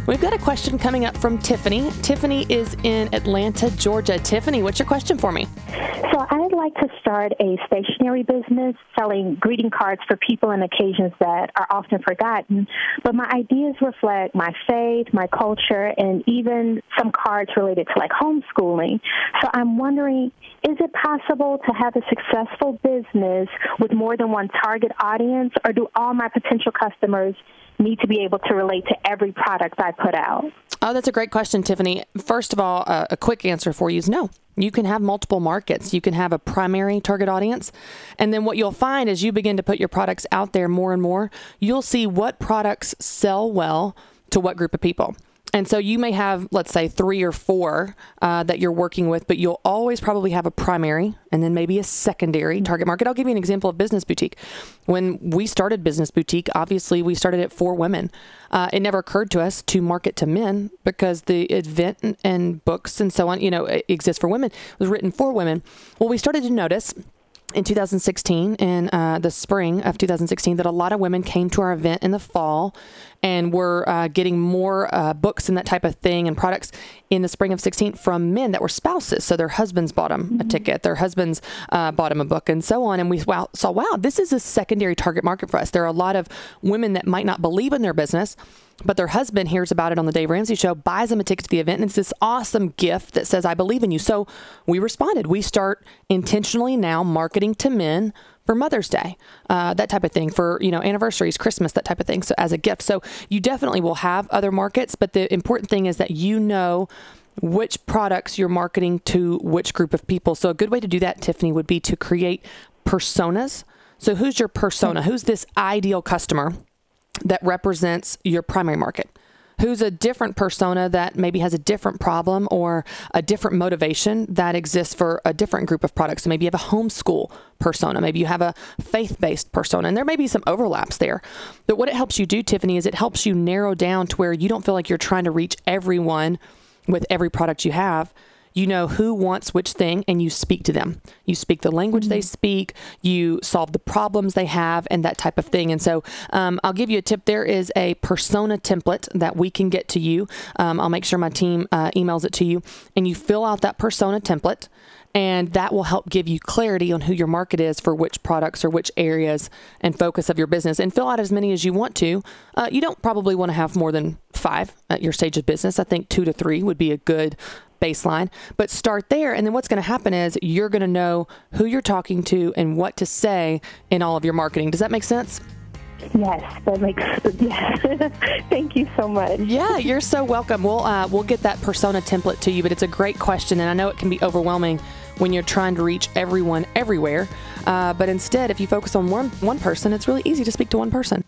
We've got a question coming up from Tiffany. Tiffany is in Atlanta, Georgia. Tiffany, what's your question for me? So I'd like to start a stationery business selling greeting cards for people and occasions that are often forgotten. But my ideas reflect my faith, my culture, and even some cards related to like homeschooling. So I'm wondering, is it possible to have a successful business with more than one target audience, or do all my potential customers need to be able to relate to every product I put out? Oh, that's a great question, Tiffany. First of all, a quick answer for you is no. You can have multiple markets. You can have a primary target audience. And then what you'll find as you begin to put your products out there more and more, you'll see what products sell well to what group of people. And so you may have, let's say, 3 or 4 that you're working with, but you'll always probably have a primary and then maybe a secondary target market. I'll give you an example of Business Boutique. When we started Business Boutique, obviously we started it for women. It never occurred to us to market to men because the event and books and so on, exist for women. It was written for women. Well, we started to notice in 2016, in the spring of 2016, that a lot of women came to our event in the fall and were getting more books and that type of thing and products in the spring of 16 from men that were spouses. So their husbands bought them a ticket, their husbands bought them a book and so on. And we saw, wow, this is a secondary target market for us. There are a lot of women that might not believe in their business, but their husband hears about it on the Dave Ramsey Show, buys them a ticket to the event, and it's this awesome gift that says, I believe in you. So we responded. We start intentionally now marketing to men for Mother's Day, that type of thing, for, anniversaries, Christmas, that type of thing, so as a gift. So you definitely will have other markets, but the important thing is that you know which products you're marketing to which group of people. So a good way to do that, Tiffany, would be to create personas. So who's your persona? Who's this ideal customer that represents your primary market? Who's a different persona that maybe has a different problem or a different motivation that exists for a different group of products? So maybe you have a homeschool persona. Maybe you have a faith-based persona, and there may be some overlaps there. But what it helps you do, Tiffany, is it helps you narrow down to where you don't feel like you're trying to reach everyone with every product you have. You know who wants which thing, and you speak to them. You speak the language they speak, you solve the problems they have, and that type of thing. And so I'll give you a tip. There is a persona template that we can get to you. I'll make sure my team emails it to you, and you fill out that persona template, and that will help give you clarity on who your market is for which products or which areas and focus of your business. And fill out as many as you want to. You don't probably want to have more than 5 at your stage of business. I think 2 to 3 would be a good baseline, but start there. And then what's going to happen is you're going to know who you're talking to and what to say in all of your marketing. Does that make sense? Yes, that makes sense. Yes. Thank you so much. Yeah, you're so welcome. We'll get that persona template to you, but it's a great question. And I know it can be overwhelming when you're trying to reach everyone everywhere. But instead, if you focus on one person, it's really easy to speak to one person.